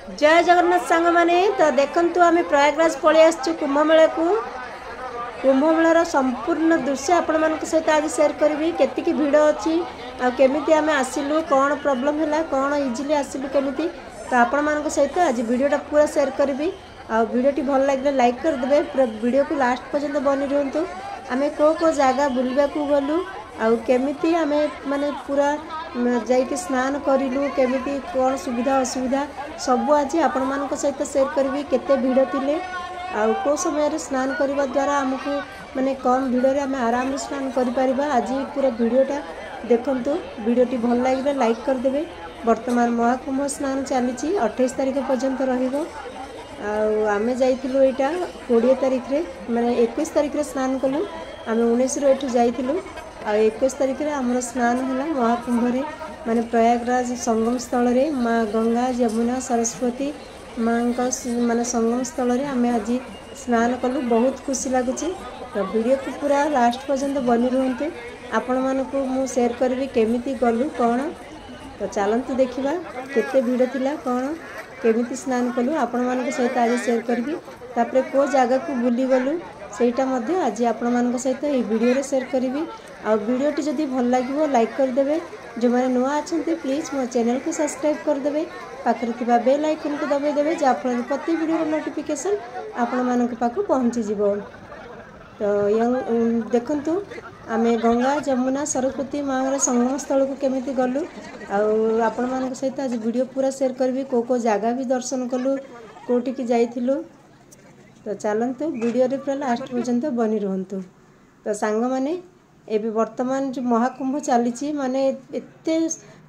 जय जगन्नाथ सांग माने तो देखंतु आमे प्रयागराज पळे आसछु कुंभमेला को कुंभमेलार संपूर्ण दृश्य आपण मानक सहित आज शेयर करबी केतिकी भिड़ अछि आ केमिति आमे आसिलु कोन प्रॉब्लम हैला कोन इजीली आसिलु केमिति तो आपण मानक सहित आज वीडियोटा पूरा शेयर करबी आ वीडियोटी भल लागले लाइक कर देबे पूरा वीडियो को लास्ट पर्यंत बनि रहंतु आमे को जागा बुलबा को गलु आ केमिति आमे माने पूरा जाइके स्नान करिलु केमिति कोन सुविधा असुविधा सब आज आपण मानक सहित शेयर करबी केते भिड़ थिले आ को समय रे स्नान करबा द्वारा हमकु माने कम भिड़ रे आमे आराम रे स्नान करि परिबा। आज पूरा वीडियोटा देखंतु वीडियोटी भल लागिले लाइक कर देबे। वर्तमान महाकुंभ स्नान चली 28 तारिख पर्यंत रहिबो आ आमे जाइथिलु एटा 20 तारिख रे माने 21 तारिख रे स्नान कलु आमे 19 रे एठु जाइथिलु आ 21 तारिख रे हमर स्नान होला महाकुंभ रे माने प्रयागराज संगम स्थल रे माँ गंगा यमुना सरस्वती माँ माने संगम स्थल रे आमे आज स्नान कलु। बहुत खुशी लागुची तो वीडियो को पूरा लास्ट पर्यंत बनी रहंतु आपण मानको मु शेयर करबी केमिति गलु कोन तो चलंतु देखिबा केते भिड़ थिला कोन केमिति स्नान कलु आपण मानको सहित आज शेयर करबी तापरे को जागा को बुली गलु सेटा मध्ये आज आपण मानको सहित ए वीडियो रे शेयर करबी आ वीडियोटी जदी भल लागिवो लाइक कर देबे जो माने नुआ अछंती प्लीज मो चैनल को सब्सक्राइब कर देबे पाखरे थिबा बेल आइकन को दबाई देबे जा फल प्रति वीडियो नोटिफिकेशन आपण मानको पाखु पहुंची जिवो। तो देखंतु आमे गंगा यमुना सरस्वती माँ संगम स्थल को केमिति गलु आपण मानक सहित आज वीडियो पूरा शेयर करबी को जागा भी दर्शन कलु कोठी की जाइथिलु तो चलंतु वीडियो रे पूरा लास्ट पर्यंत बनी रहंतु। तो सांग माने एबे वर्तमान जो महाकुंभ चली माने एते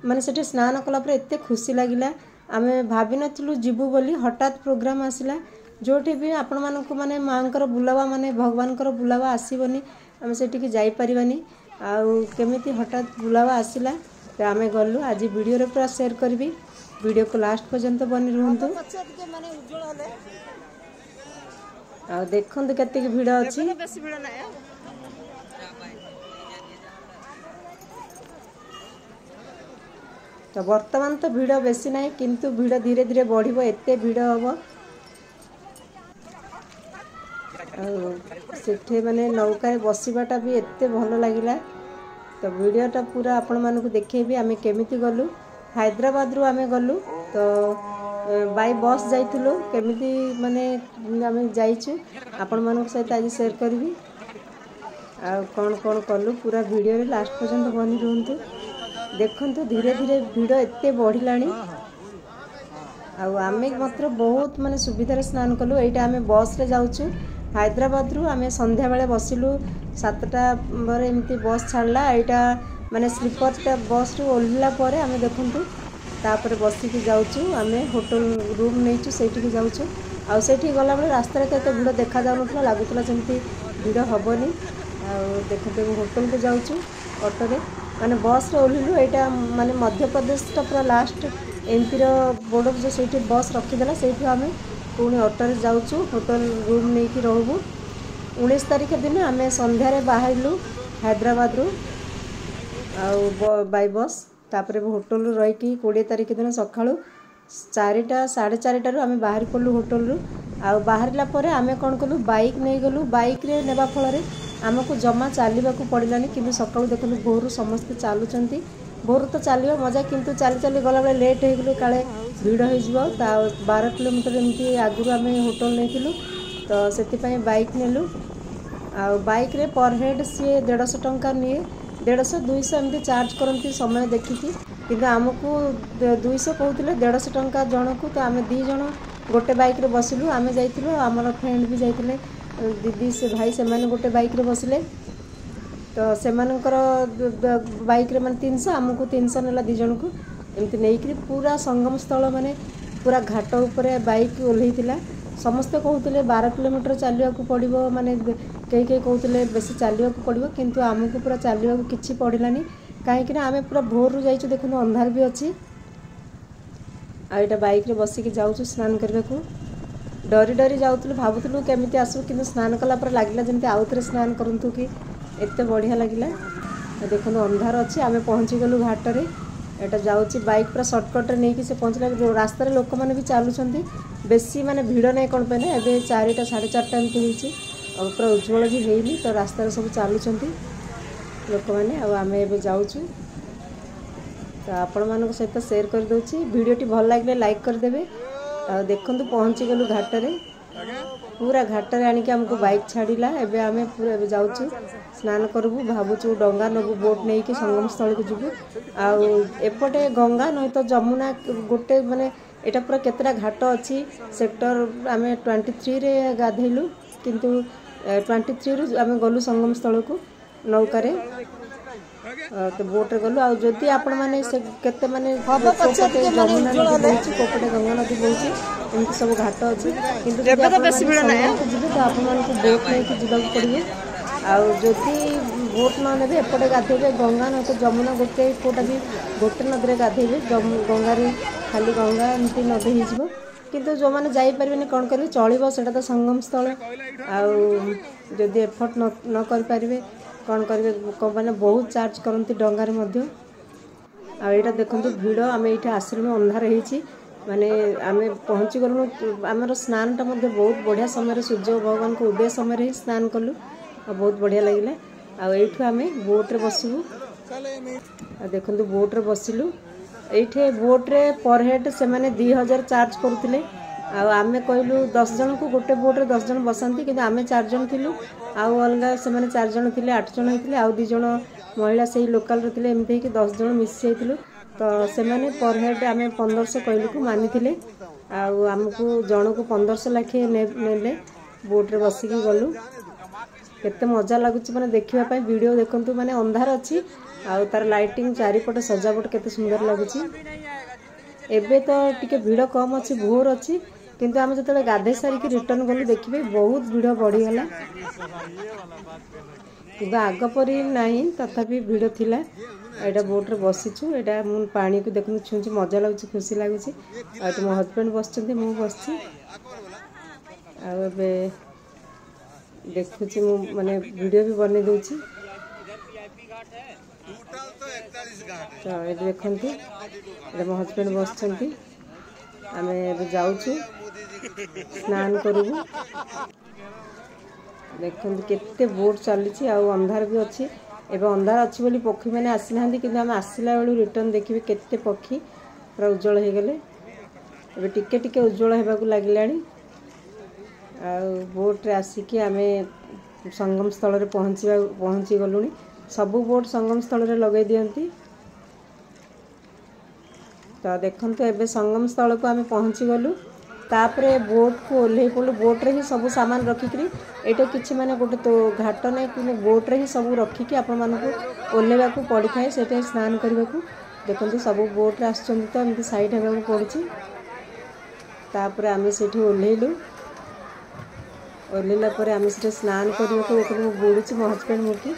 माने सेटे स्नान कला पर एते खुशी लागिला आमे भाबी नथिलु जिबु बोली हठात प्रोग्राम आसिला जोठी भी आपण मानक माने मांकर बुलावा माने भगवानकर बुलावा आसीबनी आमे सेठी की जाई परिबानी आ केमिति हठात बुलावा आसिला तो आमे गल्लु आज वीडियो रे पूरा शेयर करबी वीडियो को लास्ट पर्यंत बनी रहंतु आ देखंतु केते भिड़ अछि तो वर्तमान तो भिड़ बेसी ना किंतु भिड़ धीरे धीरे बढ़िबो एते भिड़ हबो सेठे माने नौका बसवाटा भी एते भल लगिला। तो वीडियोटा पूरा आपण मानकु देखेबी आमे केमिति गलु हैदराबाद रु आमे गलु तो बाय बस जाइथिलु केमिति माने आमे जाइछु आपण मानक सहित आज शेयर करबी आ कोन कोन कलु पूरा वीडियो रे लास्ट पर्यंत बनी रहंतु देखंतु धीरे धीरे भिड़ एते बढ़िलानी आ आमे मात्र बहुत माने सुविधा स्नान कलु एटा आमे बस रे जाउछु हैदराबाद रु आमे संध्या बेले बसिलु 7टा बरे एमती बस छाड़ला एटा माने स्लीपर टा बस रु ओल्हिला परे आमे देखंतु तापर बसी की जाउछु आमे होटल रूम नेचु सेठी की जाउछु आ सेठी गला बेले रास्ता रे एते भिड़ देखा जाउनथला लागुतला जेमती भिड़ हबनी आ देखंतु होटल को जाउछु ऑटो रे माने बस रे ओल्हिलु एटा माने मध्य प्रदेश टा पूरा लास्ट एमपी रो बोर्ड जो सेठी बस रखिदेला सेठी आमे पुणी ऑटो रे जाउछु होटल रूम नहीं कि रहबू 19 तारिख दिन आमे संध्या रे बाहरलु हैदराबाद रु बाय बस तापरे होटल रु रही कि 20 तारिख दिन सकाळु 4टा 4:30 रु आमे बाहर पड़लु होटल रु आ बाहरला परे आमे कोन कलु बाइक नहीं गलु बाइक रे नेबा फल रे आमको जमा चलवा को पड़ानी कि सकाळु देखलु भोर समस्त चलुचंती भोर तो चलिए मजा किंतु चली चली गला बेले लेट हो गलु काले भिड़ हो 12 किलोमीटर एमती आगु आम होटल नहीं तो से बाइक नेलु आ बाइक रे पर हेड सी 150 टंका निए 150 200 एमती चार्ज करती समय देखिकी किंतु आमको 200 कहते 150 टंका जन को तो आम 2 जन गोटे बाइक रे बसिलु आम जाइलु आमर फ्रेंड भी जाइले दीदी से भाई से माने गोटे बाइक रे बसिले तो से बाइक रे माने 300 आमको 300 नेला 2 जन को एमती नहीं पूरा संगम स्थल माने पूरा घाट उपरे बाइक ओल्हैतिला समस्ते कहते 12 किलोमीटर चलवा को पड़ो माने कई कई कहते बेसी चलवा को पड़ो किंतु आमको पूरा चलवा को किछि पड़लानी कहीं आमे पूरा भोर रु जाइछु देखु अंधार भी अच्छी आइटा बाइक रे बसिकी जाउछु स्नान करबा को डरी डरी जाउतलु भाबुतलु केमिति आसु किंतु स्नान कला पर लागिला जेमति आउथरे स्नान करंतु कि एते बढ़िया लागिला देखो अंधार अच्छी आमे पहुँची गलु घाट रे एटा जाऊँगी बाइक पूरा सर्टकट नहीं कि से पहुँचला रास्त लोक मैंने भी चलुँच बेसी माने भिड़ नहीं कौन पे ना एवं 4टा 4:30 एमती होती और पूरा उज्जवल भी है तो रास्त सब चलुँच लोक मैंने आम ए जाऊँ तो आपण मान सहित सेयार कर दूची वीडियोटी भल लगे लाइक करदे आ देखु पहुँची गलु घाटे पूरा घाटे आणिक आमको बाइक छाड़ा एवं आम पूरा जाऊँ स्नान करूँ भावुँ डंगा नबू बोट नहीं कि संगम स्थल को जीवु आउटे गंगा नहीं तो जमुना गोटे माने एटा पूरा केतरा घाट अच्छी सेक्टर आम 23 रे गाधेलु किंतु 23 रु आम गलु संगम स्थल को नौकार तो बोट्रे गलु आदि आपण मैंने केते माने जमुना नदी बोची कोपटे गंगा नदी बोची एमती सब घाट अच्छी किंतु जी तो आपण मानक बोट नहीं जावाक पड़े आदि बोट न ने एपटे गाधेबे गंगा नहीं तो जमुना गोटे कोटा भी गोटे नदी में गाधेबे गंगार खाली गंगा एमती नदी हो किंतु जो मैंने जापरें कौन करेंगे चलो से तो संगम स्थल आदि एफर्ट न करें कौन करेंगे मैंने बहुत चार्ज करती डंगार आईटा देखो भिड़ आम ये आश्रम अंधार होती माने आम पहुँची गलु आमर स्नानटा बहुत बढ़िया समय सूर्य भगवान को उदय समय स्नान कलु बहुत बढ़िया लगे आठ आम बोट्रे बसबू देखो बोट्रे बसिलु ये बोट्रे पर हेड से 2000 चार्ज करुले आम कहलु 10 जन को गोटे बोट्रे 10 जन बसाती कि आम 4 जन थिलु आउ अलग से 4 जन थे 8 जन होते आउ 2 जन महिला से लोकल थे एमती कि 10 जन मिसी जाइलु तो से पर हेड आम 1500 कहलु को मानी आमको जन को 1500 लाखे ने बोट्रे बसिकी गलु केते मजा लगुच मैंने देखापी वीडियो देखु मैंने अंधार अच्छी आउ तार लाइटिंग चारिपटे सजावट केते सुंदर लगुच एबे तो टिके भिड़ कम अच्छी भोर अच्छी किंतु आम जो गाधे सारिकी रिटर्न गलु देखिए बहुत भिड़ बढ़ीगला कि आग परी नहीं तथापि भिड़ थिला एटा बोट्रे बसीचु एटा मु पानी को देखु छुँची मजा लगुच खुशी लगुच मो हजबैंड बस मु बस देखुची मु माने वीडियो भी बने दूची तो ये देखु मो हजबैंड बस आम जाऊँ स्नान करूँ देखु केते बोट चली अंधार भी अच्छी एवं अंधार अच्छी बोली पक्षी मैंने आसी ना कि आम आसला बेलू रिटर्न देखिए केते पक्षी पूरा उज्जवल हो गले एवं टिके टिके उज्जवल होगा लगे बोट्रे आसिकी आम संगम स्थल पहुँची गलु सबू बोट संगम स्थल लगे दियंती तो देखो एबे संगम स्थल को आम पहुँची गलु तापरे बोट को ओल्हे पड़ू बोट्रे ही सब सामान रखिकी ये किसी माने गोटे तो घाट नहीं कि बोट्रे ही सब रखिकी आपण ओल्हेवा पड़ी थाए से स्नान करने को देखो सब बोट्रे आसुँच तो एमती साइड होगा पड़ी तापर आम से ओल्हेलु ओल्हैला आम से स्नान करने को देखो बुड़ूची मो हजबैंड मुकी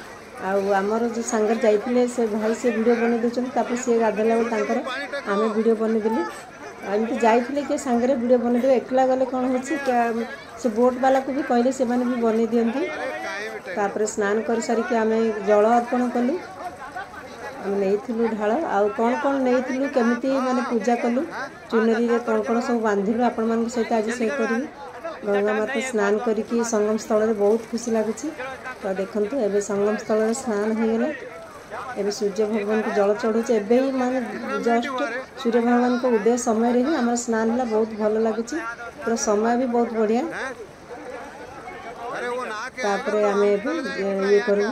आमर जो सांगर जाइए से भाई से वीडियो बने दूसरी सी गाधेला बेल आम वीडियो बनईदेलु एमती जाइए कि सांगे वीडियो बनईदेव एकला गले कौन हो से बोट वाला को भी कहले से भी बनई दियंती तापर स्नान कर सारिकी आम जल अर्पण कलु आम नहीं ढाल आउ कौन कौन नहीं केमी माने पूजा कलु चुनरी रे कौन कौन सब बांधिलु आपण मान सहित आज से करी गंगा माता स्नान करिकी संगम स्थल रे बहुत खुशी लगुच तो देखो एबे संगम स्थल रे स्नान हो गला एबे सूर्य भगवान को जल चढ़ुचे एबे ही माने जस्ट सूर्य भगवान को उदय समय रे ही हमर स्नान होला बहुत भल लगुच पूरा समय भी बहुत बढ़िया तापरे आमे ये करू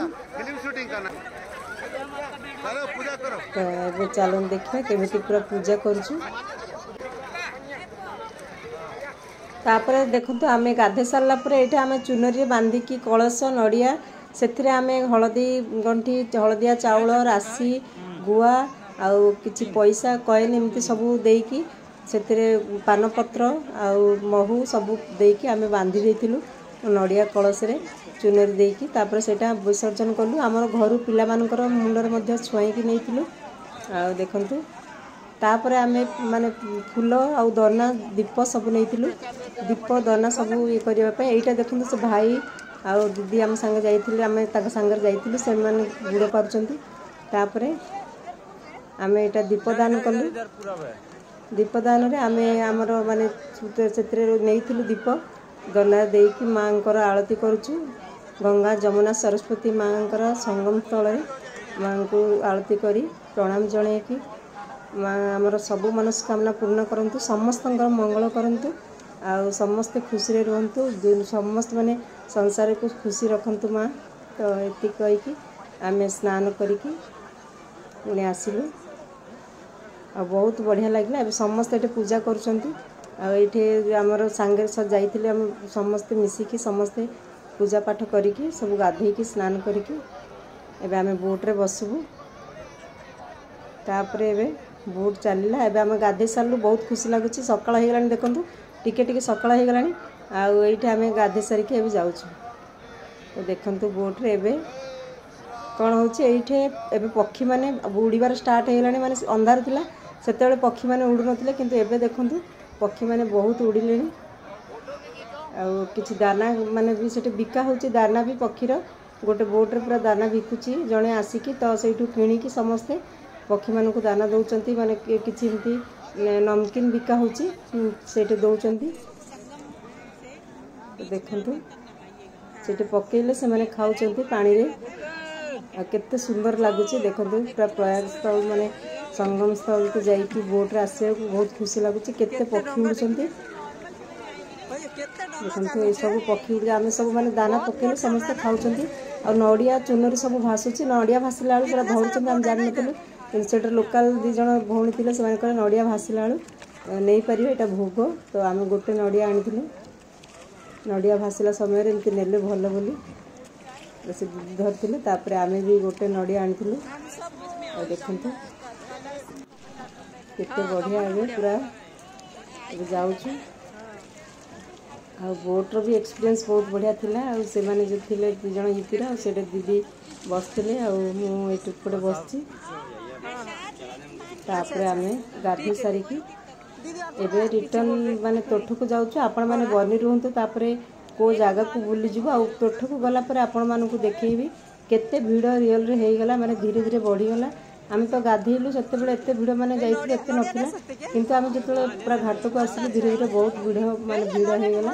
तो एबे चलन देखिए केमिति पूरा पूजा करूछु तापर देखो आम गाधे सारा ये आम चुनरी बांधिकी कलश नड़िया से आम हलदी गंठी हलदिया चाउल राशि गुआ आउ किछि पैसा कॉइन एमती सब देकी से पानपत्र आउ महू सब देकी आम बांधि देथिलु नड़िया कलश रे चुनरी देकी तापर सेटा विसर्जन कलु आमर घर पिला मानकर मुंडर मध्य छुआईकी नैथिलु आ देखंतु तापर आमे माने फूल आउ दना दीप सब नैथिलु दीप दना सब ये करबा पे एटा देखंतु से भाई आउ दीदी आम संगे जाइथिले आमे ताक संगे जाइथिलु से माने गुड़ पारुचंती तापरे आमे एटा दीपदान कलु दीपदान रे आमे हमर माने सेतरे नेइथिलु दीप गला देकी मांकर आरती करूछु गंगा जमुना सरस्वती मांकर संगम स्थल रे मां को आरती करी प्रणाम जणे की मां हमर सब मनस्कामना पूर्ण करंतु समस्तंकर मंगल करंतु आ समस्त खुशी रे रहंतु समस्त माने संसार को खुशी रखंतु मां तो एति कहि की आमे स्नान करी की पुणे आसिलु आ बहुत बढ़िया लागला अब समस्त एटे पूजा करूछंती आ एठे हमर संगे स जाईथिले हम समस्त मिसी की समस्त पूजा पाठ करी की सब गाधई की स्नान करी की एबे आमे बोट रे बसबु तापरे एबे बोट चलला एबे आमे गाधई सारलु बहुत खुशी लागुची सकाळ हे गलानी देखंतु टिके टिके सकाळ हे गलानी आ एठे आमे गाधई सारी की एबे जाउछु तो देखंतु बोट रे एबे कौन होची एठे एबे पक्षी माने उड़ीबार स्टार्ट हे गलानी माने अंधार थिला सेतेबेले पक्षी माने उडु नथिले किंतु एबे देखंतु पक्षी माने बहुत उड़िलेनी आ किछि दाना माने भी सेटे बिका होची दाना भी पक्षीर गोटे बोट रे पूरा दाना बिकुची जणे आसिकी तो सेठू किणी की समस्त पक्षी मानन को दाना दउचंती माने किछि इमती नमकीन बिका होची सेटे दउचंती देखंतु सेटे पकेइले से माने खाउचंती पानी रे आ केते सुंदर लागुची देखंतु पूरा प्रयाग स्थल माने संगम स्थल को जाई की बोट रे आसे बहुत खुशी लागुची केते पक्षी उड़ुचंती देखंतु ए सब पक्षी उड़ आमे सब माने दाना पकेइले समस्त खाउचंती और नडिया चुनरी सब भासुची नडिया भासिला आलु पूरा धौचंती हम जानि नथलु किन सेटर लोकल दी जण भौणी थिले से माने करे नडिया भासिला आलु नै परिबे एटा भोग तो आमे गोटे नडिया आनिथिलु नडिया भासिला समय रे इनके नेले भलो बोली से धरथिले तापरे आमे भी गोटे नडिया आनिथिलु और देखंतु केते बढ़िया आबे पूरा जाउछु आ बोट रो भी एक्सपीरियंस बहुत बढ़िया थिला आ से माने जे थिले दु जण हितिरा आ सेटे दीदी बसथिले आ मु एटु पडे बसची तापरे आमे गाधी सारी की एबे रिटर्न माने तोठू को जाउछु आपण माने बनी रहंतु तापरे को जागा को बुली जिवो आ तोठू को गला पर आपण मानन को देखैबी केते भीड़ रियल रे हेई गला माने धीरे धीरे बढ़ी गला आम तो गाधेलु से एत भिड़ मैंने जाइए एत नाला किंतु आम जो पूरा घाट को आसिलु धीरे धीरे बहुत भिड़ माने भिड़ हो गला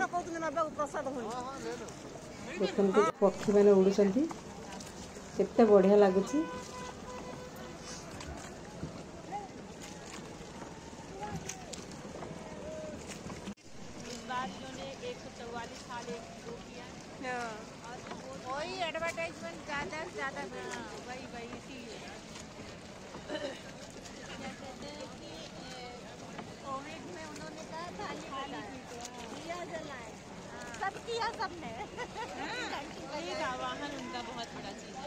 देखते पक्षी मैंने उड़ुचंती केते बढ़िया लगुच किया सबने वाहन उनका बहुत बड़ा चीज है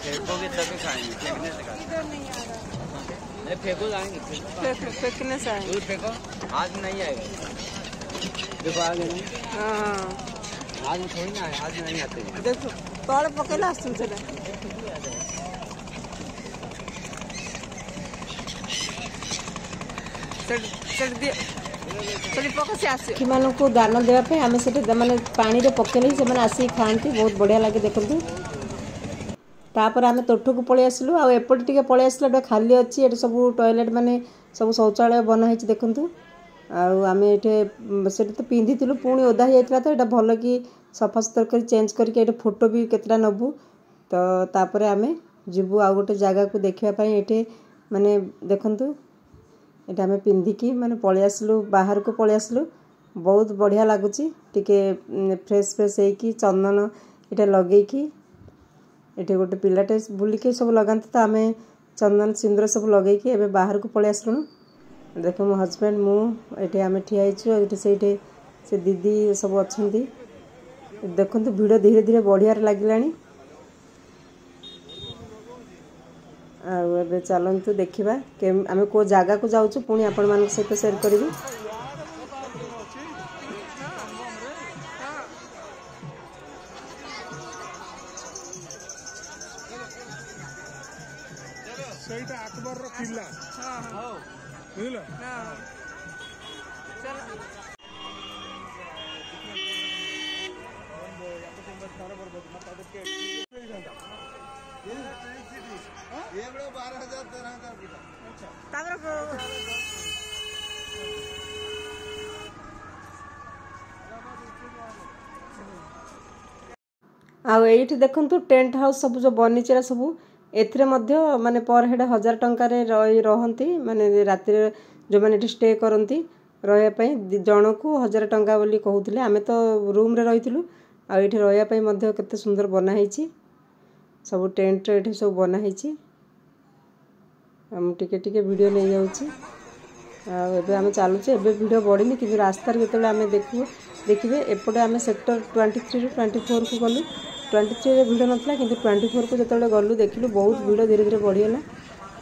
फेंकोगे तभी खाएंगे, फेंकने से खाएंगे। फेंको जाएंगे, फेंकने से आएंगे। दूर फेंको, आज नहीं आएगा। देखो आ गए नहीं? हाँ। आज में थोड़ी ना आए, आज में नहीं आते। देखो तौड़ पकेला आसुन चला। चढ़ दिया। कि मानक दान देवाई आम से मैंने पानी रे पकेले ही से आसिक खाती बहुत बढ़िया लगे देखते तापर आम तोठू को पलि आसलु आएपटे टे पलि आसला खाली अच्छी ये सब टॉयलेट माने सब शौचालय बनाई देखूँ आम ये तो पिंधि पुणी ओदा हो जाता तो यहाँ भल कि सफा सुतर कर चेंज करके फोटो भी केतटा नबू तो तापर आम जीवु आ गोटे जगह को देखापी ये माने देखूँ ये आम पिंधिकी माने पलि आसलु बाहर को पलि आसलु बहुत बढ़िया लगुच टिके फ्रेश फ्रेश होगी चंदन इटा लगे ये गोटे पिलाटे बुलिके सब लगाते तो आम चंदन सिंदूर सब लगे एबे बाहर को पळे आसलुनु देख मो हस्बैंड मु एठी आमे ठिया हिचु एठी से दीदी सब अच्छी देखु भिड़ धीरे धीरे बढ़िया लगिलानी आबे चलतु देखा आम को जगह को जाऊँ पुणी आपण मान सहित शेयर करी अकबर किला बुझल आठ देखु टेंट हाउस सब जो बनीचरा सब एथिरे मध्य माने पर हेड 1000 टंका रहती माने राति जो मैंने स्टे करती रही जन को 1000 टंका बोली कहते आमे तो रूम रे रही आठ रही केते सुंदर बनाई सब टेंट ये सब बनाई टिके टिके वीडियो नहीं जाऊँगी आम चलुचे एबे वीडियो बढ़नी कि रास्तार जो आम देखिए एपटे आम सेक्टर 23 ରୁ 24 को गलु 23 रे भिड़ नथला किंतु 24 को जो गलु देखिलु बहुत भिड़ धीरे धीरे बढ़ीगला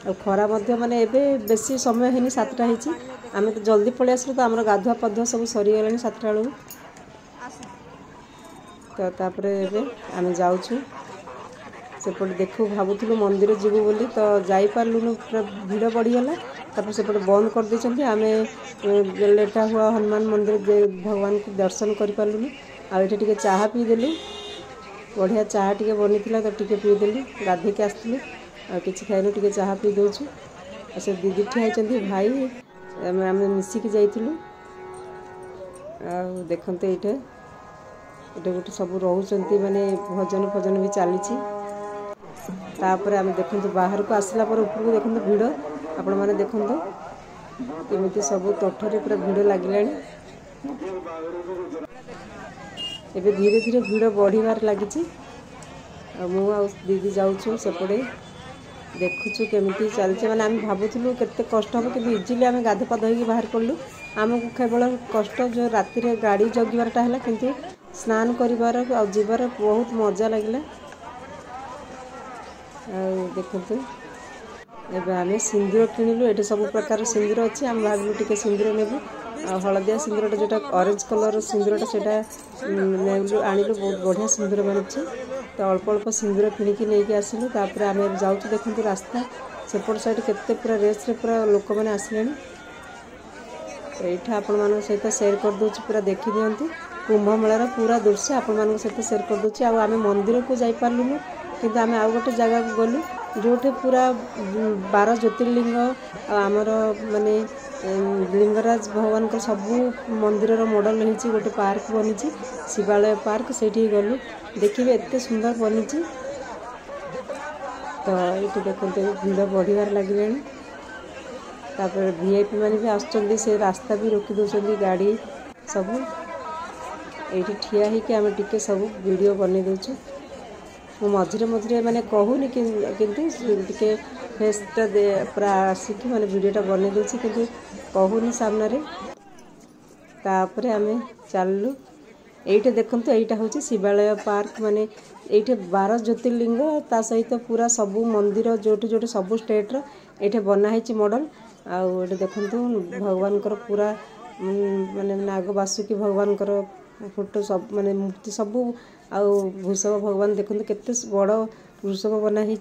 और खरा मध्य माने एबे बेसी समय हेनी 7टा हिची आम तो जल्दी पळे आसलु तो आमर गाधुआ पाधुआ सब सरी गलानी 7टा बेलू तो तापरे एबे आम जाउछु सेपटे देखु भावुलु मंदिर जीवु बोली तो जाई पारलुनु पूरा भिड़ बढ़ीगला तापर सेपटे बंद कर देछंती आमे लेटा हुआ हनुमान मंदिर भगवान को दर्शन कर पारलुनु आ एठे टिके चाहा पी देलु बढ़िया चाहा टिके बनिथिला तो टिके पी देलु गाधी के आस्तलु आ किछि खाइलु टिके चाहा पी दोछु आ से दीदी ठियाइचंती भाई आमे मिसी के जाइथिलु आ देखंते एठे गोटे सब रहउचंती माने भजन भजन भी चलीछि तापर आमे देखंतु बाहर को आसला पर ऊपर को देखंतु भिड़ आपण माने देखंतु केमिति सब तोठरे पूरा भिड़ लागिलानी एबे धीरे धीरे भिड़ बढ़िबार लागिछि मु आ दीदी जाउछु सेपड़े देखुछु केमिति चलছে माने हम भाबुथुलु केते कष्ट हो कि इजीली आमे गाधे पाध होई बाहर पड़लु हमको केवल कष्ट जो राति रे गाड़ी जगिबारटा हला किंतु स्नान करिबार आ जीवार बहुत मजा लागिला देखते एबे आमे सिंदूर किनिलु एटे सब प्रकार सिंदूर अच्छी आम भाविलु टिके सिंदूर नेबु हलदिया सिंदूरटा जोटा ऑरेंज कलर सिंदूरटा सेटा नेबु आनिलु बहुत बढ़िया सिंदूर बनछि तो अल्प अल्प सिंदूर किनिकी नेकी आसिलु तापर आमे जाउछु देखंतु रास्ता सेपट साइड केते पूरा रेस रे पूरा लोक माने आसिलेनी एठा आपण मानक सहित शेयर कर दोछु पूरा देखि दियंतु कुंभ मेलार पूरा दृश्य आपण मानक सहित शेयर कर दोछु आ आमे मंदिर को जाई पारलुनु किंतु आमे आउ गोटे जगह को गलु जोठे पूरा 12 ज्योतिर्लिंग आमर माने लिंगराज भगवान को सबू मंदिर मॉडल होती गोटे पार्क बनी शिवालय पार्क से गलु देखिए एत सुंदर बनी तो ये देखते भिड़ बढ़िबार लगे वीआईपी मैंने भी आसुच्चंदी से रास्ता भी रोकी दौरान गाड़ी सब ये ठिया होकि आम टिके सब वीडियो बन दूँ मझे मझे माने कहूनी किंतु टिके फेसटा पूरा आसिक माने वीडियोटा बन दूँ कि कहूनी सामने तापर आम चलु ये देखु यहाँ हूँ शिवालय पार्क माने ये 12 ज्योतिर्लिंग ता सहित पूरा सबू मंदिर जोटे जोटे सबू स्टेट्र ये बनाई मॉडल आउ देखु भगवान पूरा माने नाग बासुकी भगवान फोटो सब माने मूर्ति सबू आउ वृषभ भगवान देखते केते बड़ वृषभ बनाई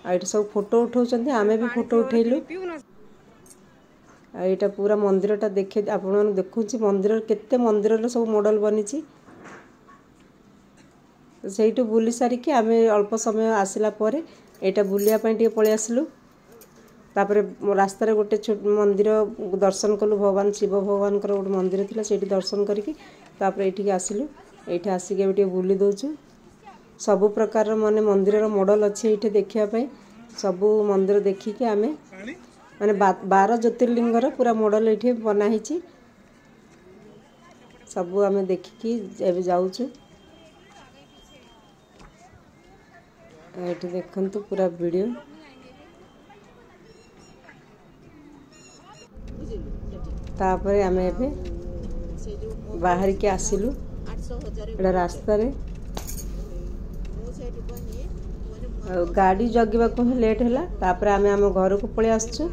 ये सब फोटो उठाउछंती आमे भी फोटो उठेलु यहाँ पूरा मंदिरटा देखे आपण देखुची मंदिर केते मंदिर सब मॉडल बनी सेठू बुली सारिकी आमे अल्प समय आसला पर यहाँ बुलिया टे पलि आसलु तापर रास्तार गोटे मंदिर दर्शन कलु भगवान शिव भगवान गोटे मंदिर थिला सेठी दर्शन करिकी तापर एठी आसलु ये आसिक टे बुली दौचु सबु प्रकार माने मंदिर मॉडल अच्छे ये देखा सबू मंदिर देखिकी आमे माने 12 ज्योतिर्लिंगर पूरा मॉडल ये बनाई सबू आमे देखिकी एबे जाउछु ये देखंतु पूरा वीडियो तापर आम ए बाहर के आसिलु एटा रास्ता रे गाड़ी जगवा को लेट है तापर आम आम घर को पलि आसछु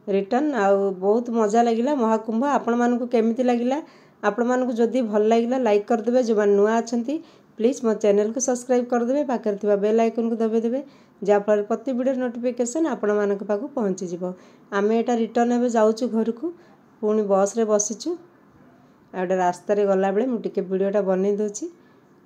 रिटर्न आउ बहुत मजा लगिला महाकुंभ आपण मानकु केमिति लगिला आपण मानकु जदि भल लगिला लाइक कर देबे जो नुआ अछंती प्लीज मो चैनल को सब्सक्राइब कर देबे पाकर थिबा बेल आइकन को दबे देबे जा फल प्रति वीडियो नोटिफिकेशन आपण मानक पाखु पहुंची जिवो आमे एटा रिटर्न हेबे जाउछु घर को पुणी बस रे बसिछु आडे रास्ता रे गला बेले मु टिके वीडियोटा बनै दोछि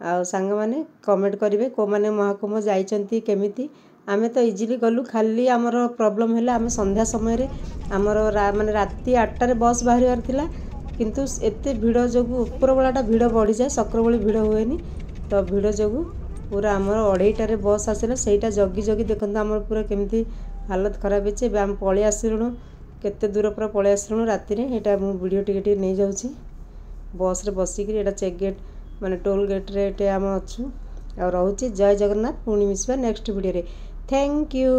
आ संग माने कमेंट करिवे को माने महाकुंभ जाइचंती केमिति आमे तो इजीली गलु खाली आमर प्रॉब्लम है आम संध्या समय रे आमर माने राति 8 रे बस बाहर थिला किंतु एते भिड़ जोगु ऊपर बेलाटा भिड़ बढ़ी जाए सकर बेले भिड़ हुएनी तो भिड़ जोगु पूरा आमर 2:30 रे बस आसिला सेटा जगी जगी देखंतु आमर पूरा केमिति हालत खराब हेचे आम पळि आसिलुनु केते दूर पूरा पळि आसिलुनु राति रे एटा मु वीडियो टिके नै जाउची बस रे बसी कि एटा चेक गेट माने टोल गेट रे एटे आम अछु आ रहउची जय जगन्नाथ पुणी मिसबा नेक्स्ट वीडियो रे थैंक यू।